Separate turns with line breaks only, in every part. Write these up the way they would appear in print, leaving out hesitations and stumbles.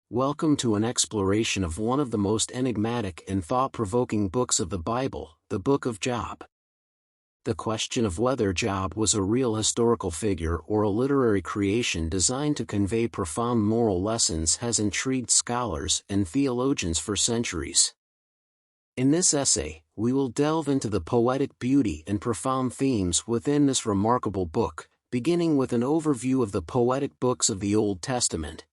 Welcome to an exploration of one of the most enigmatic and thought-provoking books of the Bible, the Book of Job. The question of whether Job was a real historical figure or a literary creation designed to convey profound moral lessons has intrigued scholars and theologians for centuries. In this essay, we will delve into the poetic beauty and profound themes within this remarkable book, beginning with an overview of the poetic books of the Old Testament.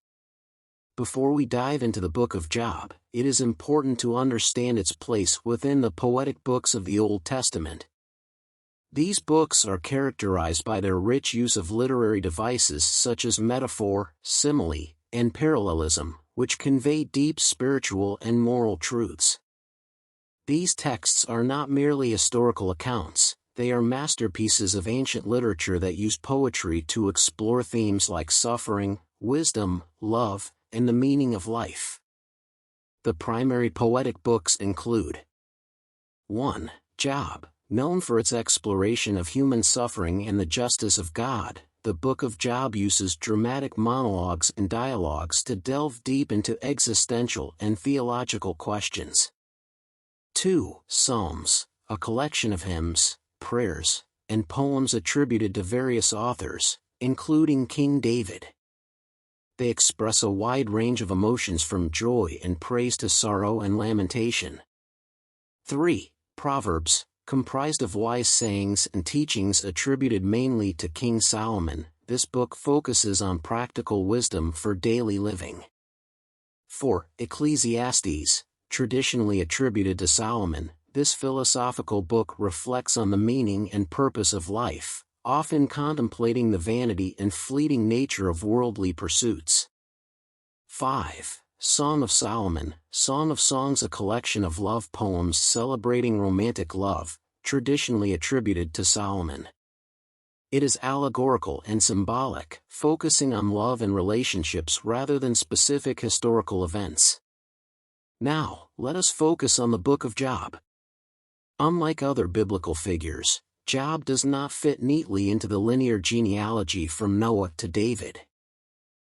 Before we dive into the Book of Job, it is important to understand its place within the poetic books of the Old Testament. These books are characterized by their rich use of literary devices such as metaphor, simile, and parallelism, which convey deep spiritual and moral truths. These texts are not merely historical accounts, they are masterpieces of ancient literature that use poetry to explore themes like suffering, wisdom, love, and the meaning of life. The primary poetic books include 1. Job. Known for its exploration of human suffering and the justice of God, the Book of Job uses dramatic monologues and dialogues to delve deep into existential and theological questions. 2. Psalms. A collection of hymns, prayers, and poems attributed to various authors, including King David. They express a wide range of emotions from joy and praise to sorrow and lamentation. 3. Proverbs. Comprised of wise sayings and teachings attributed mainly to King Solomon, this book focuses on practical wisdom for daily living. 4. Ecclesiastes. Traditionally attributed to Solomon, this philosophical book reflects on the meaning and purpose of life, often contemplating the vanity and fleeting nature of worldly pursuits. 5. Song of Solomon. Song of Songs, a collection of love poems celebrating romantic love, traditionally attributed to Solomon. It is allegorical and symbolic, focusing on love and relationships rather than specific historical events. Now, let us focus on the Book of Job. Unlike other biblical figures, Job does not fit neatly into the linear genealogy from Noah to David.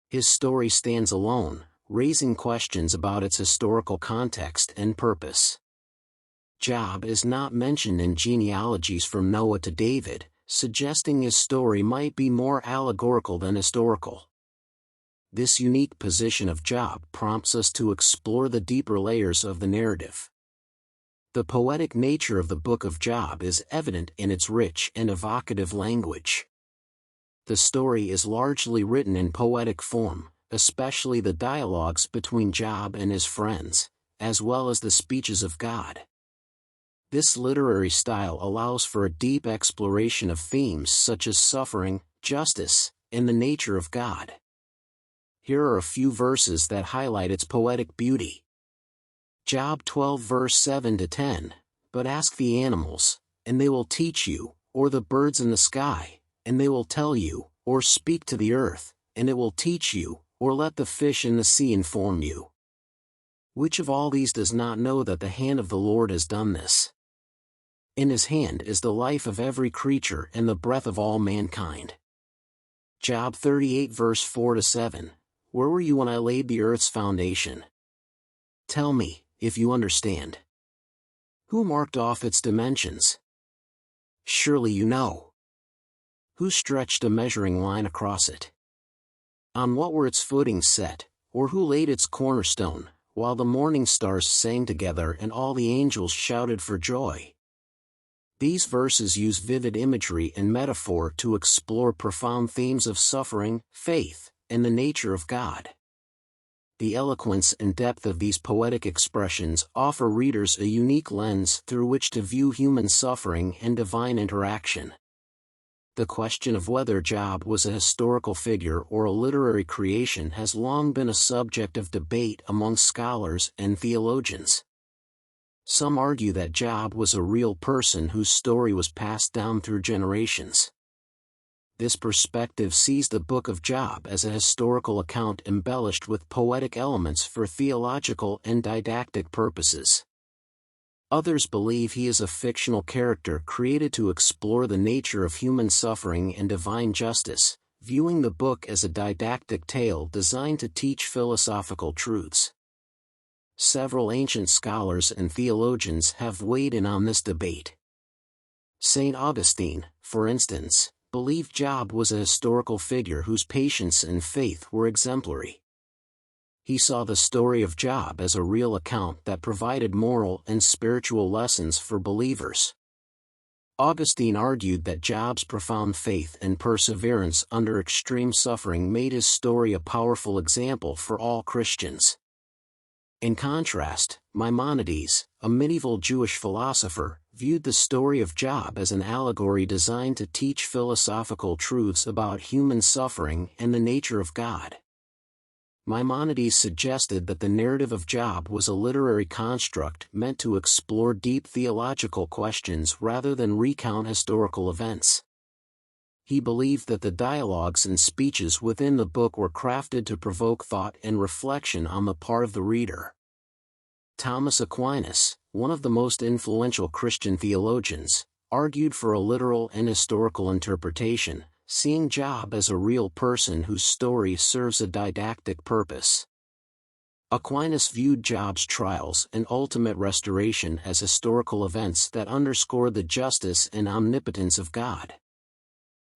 His story stands alone, raising questions about its historical context and purpose. Job is not mentioned in genealogies from Noah to David, suggesting his story might be more allegorical than historical. This unique position of Job prompts us to explore the deeper layers of the narrative. The poetic nature of the Book of Job is evident in its rich and evocative language. The story is largely written in poetic form, especially the dialogues between Job and his friends, as well as the speeches of God. This literary style allows for a deep exploration of themes such as suffering, justice, and the nature of God. Here are a few verses that highlight its poetic beauty. Job 12 verse 7-10, But ask the animals, and they will teach you, or the birds in the sky, and they will tell you, or speak to the earth, and it will teach you, or let the fish in the sea inform you. Which of all these does not know that the hand of the Lord has done this? In his hand is the life of every creature and the breath of all mankind. Job 38 verse 4-7, Where were you when I laid the earth's foundation? Tell me, if you understand. Who marked off its dimensions? Surely you know. Who stretched a measuring line across it? On what were its footings set, or who laid its cornerstone, while the morning stars sang together and all the angels shouted for joy? These verses use vivid imagery and metaphor to explore profound themes of suffering, faith, and the nature of God. The eloquence and depth of these poetic expressions offer readers a unique lens through which to view human suffering and divine interaction. The question of whether Job was a historical figure or a literary creation has long been a subject of debate among scholars and theologians. Some argue that Job was a real person whose story was passed down through generations. This perspective sees the Book of Job as a historical account embellished with poetic elements for theological and didactic purposes. Others believe he is a fictional character created to explore the nature of human suffering and divine justice, viewing the book as a didactic tale designed to teach philosophical truths. Several ancient scholars and theologians have weighed in on this debate. St. Augustine, for instance, believed Job was a historical figure whose patience and faith were exemplary. He saw the story of Job as a real account that provided moral and spiritual lessons for believers. Augustine argued that Job's profound faith and perseverance under extreme suffering made his story a powerful example for all Christians. In contrast, Maimonides, a medieval Jewish philosopher, viewed the story of Job as an allegory designed to teach philosophical truths about human suffering and the nature of God. Maimonides suggested that the narrative of Job was a literary construct meant to explore deep theological questions rather than recount historical events. He believed that the dialogues and speeches within the book were crafted to provoke thought and reflection on the part of the reader. Thomas Aquinas, one of the most influential Christian theologians, argued for a literal and historical interpretation, seeing Job as a real person whose story serves a didactic purpose. Aquinas viewed Job's trials and ultimate restoration as historical events that underscore the justice and omnipotence of God.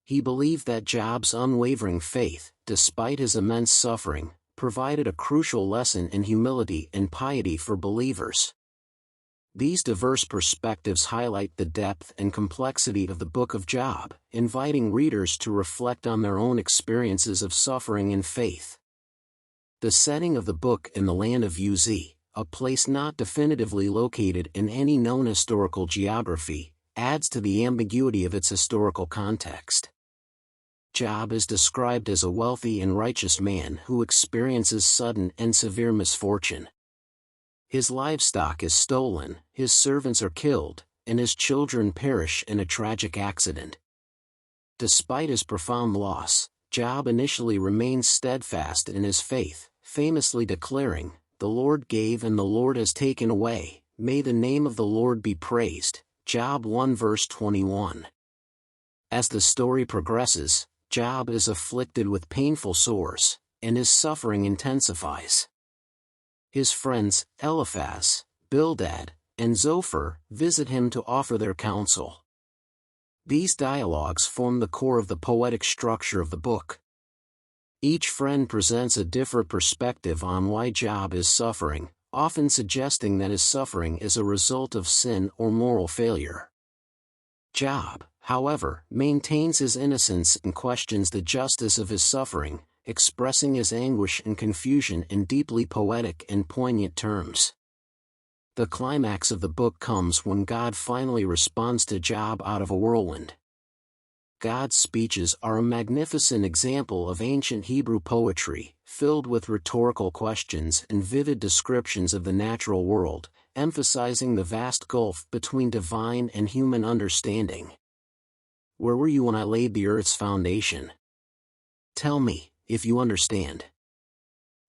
He believed that Job's unwavering faith, despite his immense suffering, provided a crucial lesson in humility and piety for believers. These diverse perspectives highlight the depth and complexity of the Book of Job, inviting readers to reflect on their own experiences of suffering and faith. The setting of the book in the land of Uz, a place not definitively located in any known historical geography, adds to the ambiguity of its historical context. Job is described as a wealthy and righteous man who experiences sudden and severe misfortune. His livestock is stolen, his servants are killed, and his children perish in a tragic accident. Despite his profound loss, Job initially remains steadfast in his faith, famously declaring, "The Lord gave and the Lord has taken away, may the name of the Lord be praised." Job 1 verse 21. As the story progresses, Job is afflicted with painful sores, and his suffering intensifies. His friends, Eliphaz, Bildad, and Zophar, visit him to offer their counsel. These dialogues form the core of the poetic structure of the book. Each friend presents a different perspective on why Job is suffering, often suggesting that his suffering is a result of sin or moral failure. Job, however, maintains his innocence and questions the justice of his suffering, expressing his anguish and confusion in deeply poetic and poignant terms. The climax of the book comes when God finally responds to Job out of a whirlwind. God's speeches are a magnificent example of ancient Hebrew poetry, filled with rhetorical questions and vivid descriptions of the natural world, emphasizing the vast gulf between divine and human understanding. Where were you when I laid the earth's foundation? Tell me, if you understand.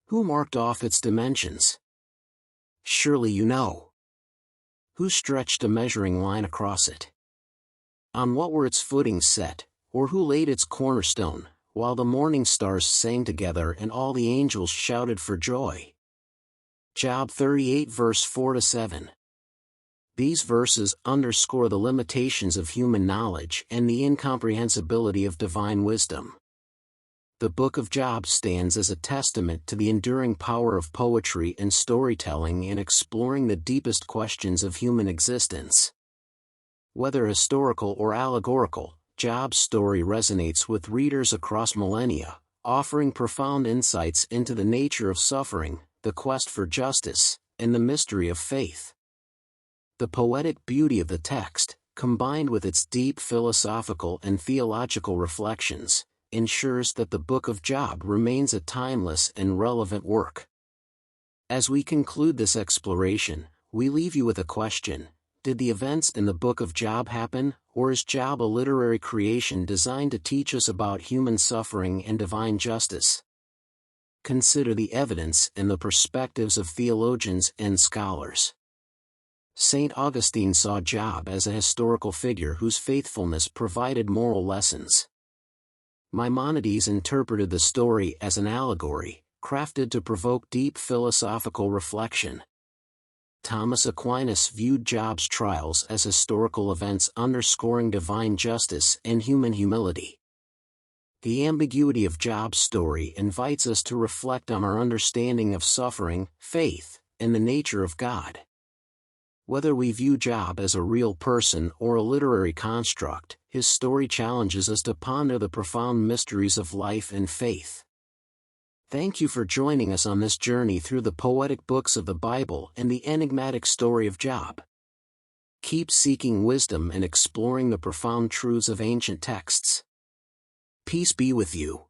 Who marked off its dimensions? Surely you know. Who stretched a measuring line across it? On what were its footings set, or who laid its cornerstone, while the morning stars sang together and all the angels shouted for joy? Job 38 verse 4-7. These verses underscore the limitations of human knowledge and the incomprehensibility of divine wisdom. The Book of Job stands as a testament to the enduring power of poetry and storytelling in exploring the deepest questions of human existence. Whether historical or allegorical, Job's story resonates with readers across millennia, offering profound insights into the nature of suffering, the quest for justice, and the mystery of faith. The poetic beauty of the text, combined with its deep philosophical and theological reflections, ensures that the Book of Job remains a timeless and relevant work. As we conclude this exploration, we leave you with a question: did the events in the Book of Job happen, or is Job a literary creation designed to teach us about human suffering and divine justice? Consider the evidence and the perspectives of theologians and scholars. St. Augustine saw Job as a historical figure whose faithfulness provided moral lessons. Maimonides interpreted the story as an allegory, crafted to provoke deep philosophical reflection. Thomas Aquinas viewed Job's trials as historical events underscoring divine justice and human humility. The ambiguity of Job's story invites us to reflect on our understanding of suffering, faith, and the nature of God. Whether we view Job as a real person or a literary construct, his story challenges us to ponder the profound mysteries of life and faith. Thank you for joining us on this journey through the poetic books of the Bible and the enigmatic story of Job. Keep seeking wisdom and exploring the profound truths of ancient texts. Peace be with you.